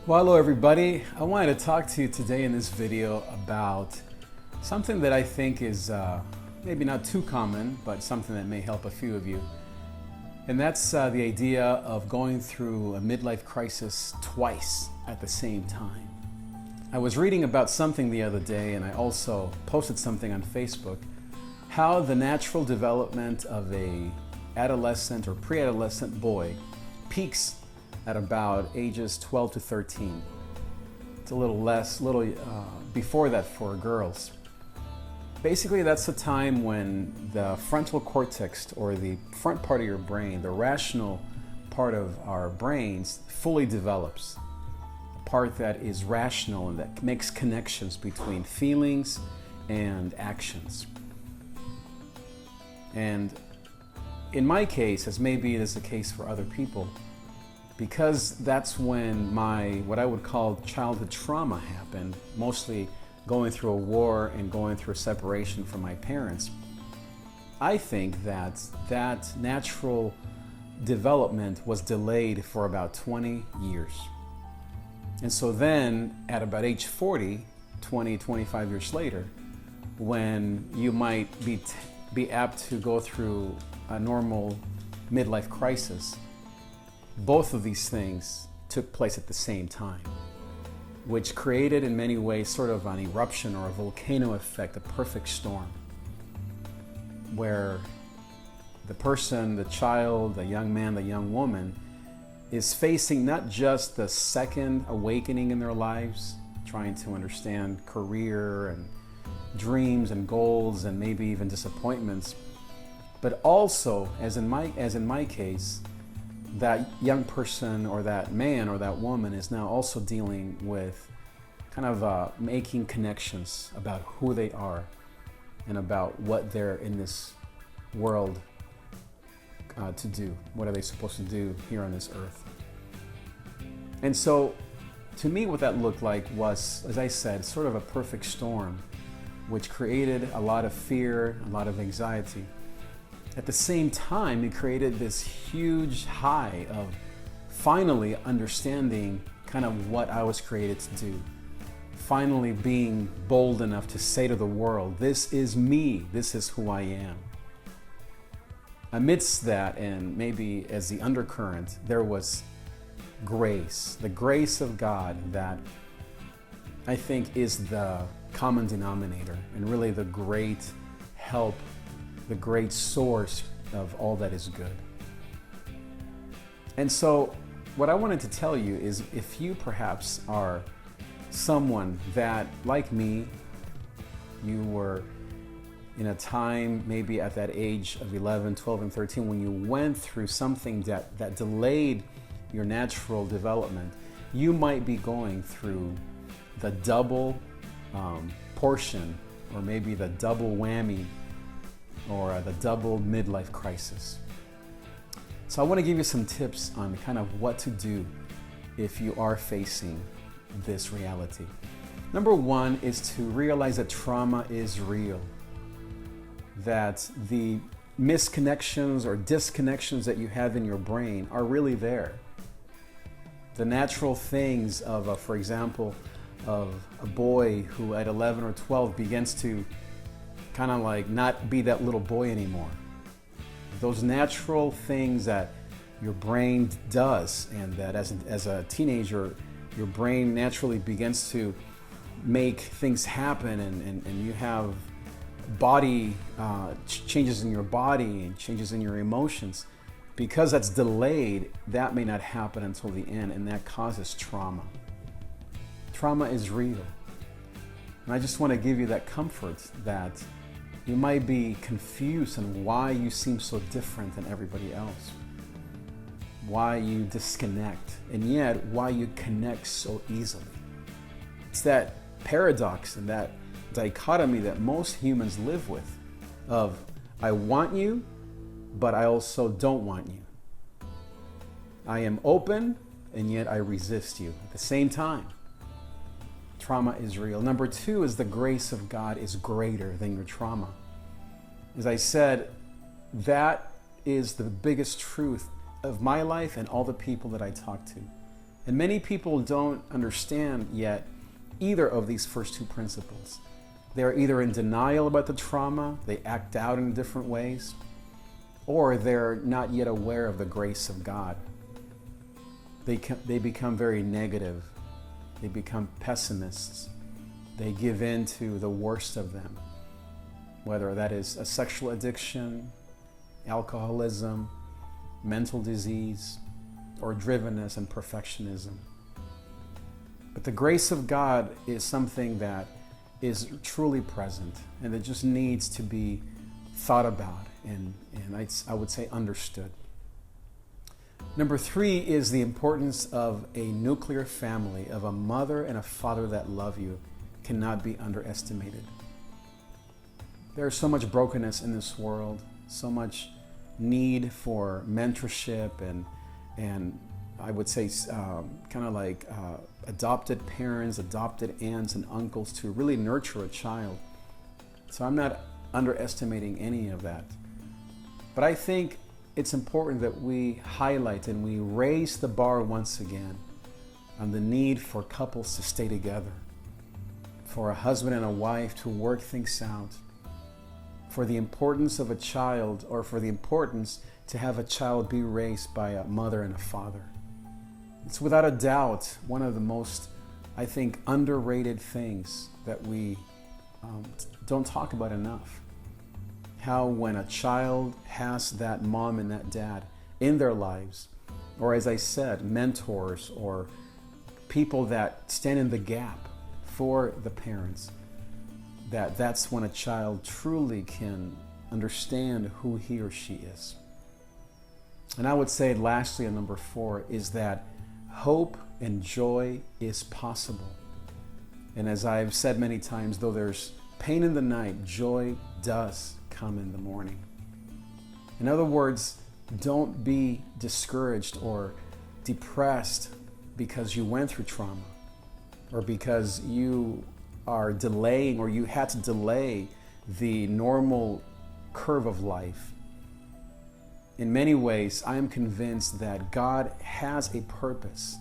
Well, hello everybody. I wanted to talk to you today in this video about something that I think is maybe not too common, but something that may help a few of you. And that's the idea of going through a midlife crisis twice at the same time. I was reading about something the other day, and I also posted something on Facebook, how the natural development of a adolescent or pre-adolescent boy peaks at about ages 12 to 13. It's a little before that for girls. Basically, that's the time when the frontal cortex, or the front part of your brain, the rational part of our brains, fully develops. A part that is rational and that makes connections between feelings and actions. And in my case, as maybe it is the case for other people, because that's when what I would call childhood trauma happened, mostly going through a war and going through a separation from my parents, I think that natural development was delayed for about 20 years. And so then at about age 40, 25 years later, when you might be apt to go through a normal midlife crisis, both of these things took place at the same time, which created in many ways sort of an eruption or a volcano effect, a perfect storm, where the person, the child, the young man, the young woman is facing not just the second awakening in their lives, trying to understand career and dreams and goals and maybe even disappointments, but also, as in my case, that young person or that man or that woman is now also dealing with kind of making connections about who they are and about what they're in this world to do. What are they supposed to do here on this earth? And so, to me, what that looked like was, as I said, sort of a perfect storm, which created a lot of fear, a lot of anxiety. At the same time, it created this huge high of finally understanding kind of what I was created to do. Finally being bold enough to say to the world, this is me, this is who I am. Amidst that, and maybe as the undercurrent, there was grace, the grace of God that I think is the common denominator and really the great help, the great source of all that is good. And so what I wanted to tell you is, if you perhaps are someone that, like me, you were in a time maybe at that age of 11, 12, and 13 when you went through something that delayed your natural development, you might be going through the double portion, or maybe the double whammy, or the double midlife crisis. So I want to give you some tips on kind of what to do if you are facing this reality. Number one is to realize that trauma is real, that the misconnections or disconnections that you have in your brain are really there. The natural things of, for example, of a boy who at 11 or 12 begins to kind of like not be that little boy anymore. Those natural things that your brain does, and that as a teenager, your brain naturally begins to make things happen, and you have body changes in your body and changes in your emotions. Because that's delayed, that may not happen until the end, and that causes trauma. Trauma is real. And I just want to give you that comfort that you might be confused on why you seem so different than everybody else, why you disconnect, and yet why you connect so easily. It's that paradox and that dichotomy that most humans live with of, I want you, but I also don't want you. I am open, and yet I resist you at the same time. Trauma is real. Number two is the grace of God is greater than your trauma. As I said, that is the biggest truth of my life and all the people that I talk to. And many people don't understand yet either of these first two principles. They're either in denial about the trauma, they act out in different ways, or they're not yet aware of the grace of God. They become very negative. They become pessimists. They give in to the worst of them, whether that is a sexual addiction, alcoholism, mental disease, or drivenness and perfectionism. But the grace of God is something that is truly present, and it just needs to be thought about and I would say understood. Number 3 is the importance of a nuclear family, of a mother and a father that love you, cannot be underestimated. There's so much brokenness in this world, so much need for mentorship and I would say kind of like adopted parents, adopted aunts and uncles to really nurture a child. So I'm not underestimating any of that. But I think it's important that we highlight and we raise the bar once again on the need for couples to stay together, for a husband and a wife to work things out, for the importance of a child, or for the importance to have a child be raised by a mother and a father. It's without a doubt one of the most, I think, underrated things that we don't talk about enough. How when a child has that mom and that dad in their lives, or as I said, mentors or people that stand in the gap for the parents, that's when a child truly can understand who he or she is. And I would say lastly, on number 4, is that hope and joy is possible. And as I've said many times, though there's pain in the night, joy does come in the morning. In other words, don't be discouraged or depressed because you went through trauma, or because you are delaying, or you had to delay the normal curve of life. In many ways, I am convinced that God has a purpose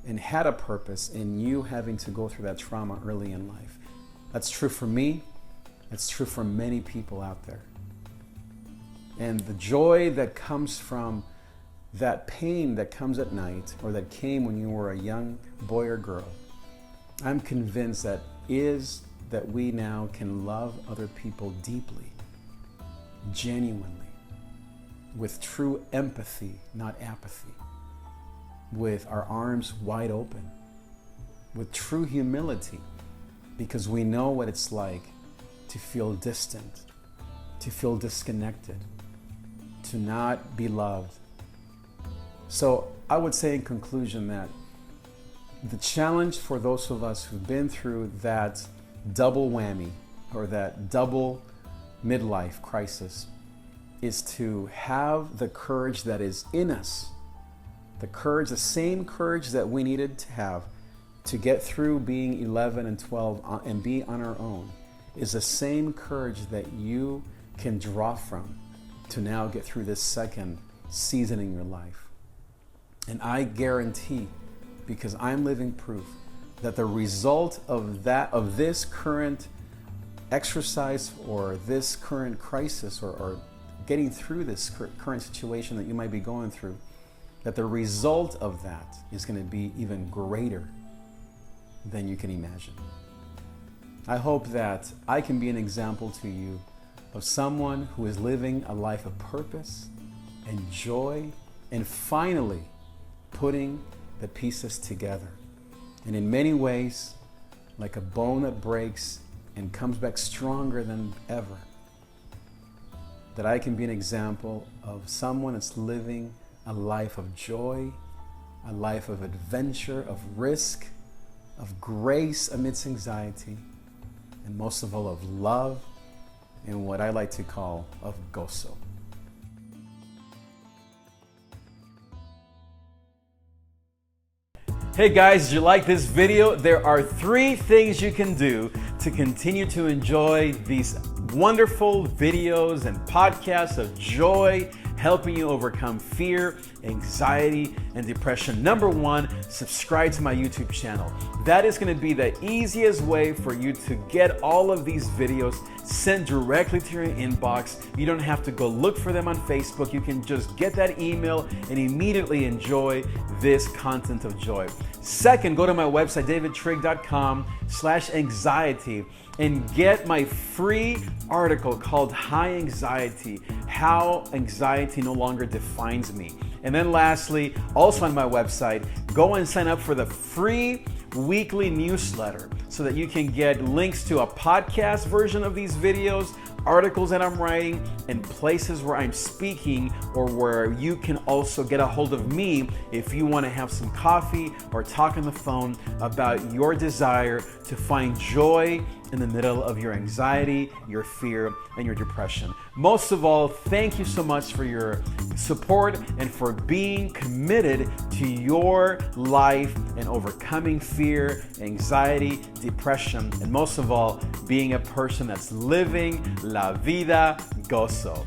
and had a purpose in you having to go through that trauma early in life. That's true for me. That's true for many people out there. And the joy that comes from that pain that comes at night, or that came when you were a young boy or girl, I'm convinced that we now can love other people deeply, genuinely, with true empathy, not apathy, with our arms wide open, with true humility, because we know what it's like to feel distant, to feel disconnected, to not be loved. So I would say in conclusion that the challenge for those of us who've been through that double whammy, or that double midlife crisis, is to have the courage that is in us, the same courage that we needed to have to get through being 11 and 12 and be on our own, is the same courage that you can draw from to now get through this second season in your life. And I guarantee, because I'm living proof, that the result of this current exercise, or this current crisis, or getting through this current situation that you might be going through, that the result of that is going to be even greater than you can imagine. I hope that I can be an example to you of someone who is living a life of purpose and joy, and finally putting the pieces together. And in many ways, like a bone that breaks and comes back stronger than ever, that I can be an example of someone that's living a life of joy, a life of adventure, of risk, of grace amidst anxiety, and most of all of love, and what I like to call of gozo. Hey guys, did you like this video? There are 3 things you can do to continue to enjoy these wonderful videos and podcasts of joy helping you overcome fear, anxiety, and depression. Number one, subscribe to my YouTube channel. That is going to be the easiest way for you to get all of these videos sent directly to your inbox. You don't have to go look for them on Facebook. You can just get that email and immediately enjoy this content of joy. Second, go to my website, davidTrig.com/anxiety, and get my free article called High Anxiety, How Anxiety No Longer Defines Me. And then lastly, also on my website, go and sign up for the free weekly newsletter so that you can get links to a podcast version of these videos, articles that I'm writing, and places where I'm speaking, or where you can also get a hold of me if you want to have some coffee or talk on the phone about your desire to find joy in the middle of your anxiety, your fear, and your depression. Most of all, thank you so much for your support and for being committed to your life and overcoming fear, anxiety, depression, and most of all, being a person that's living la vida gozo.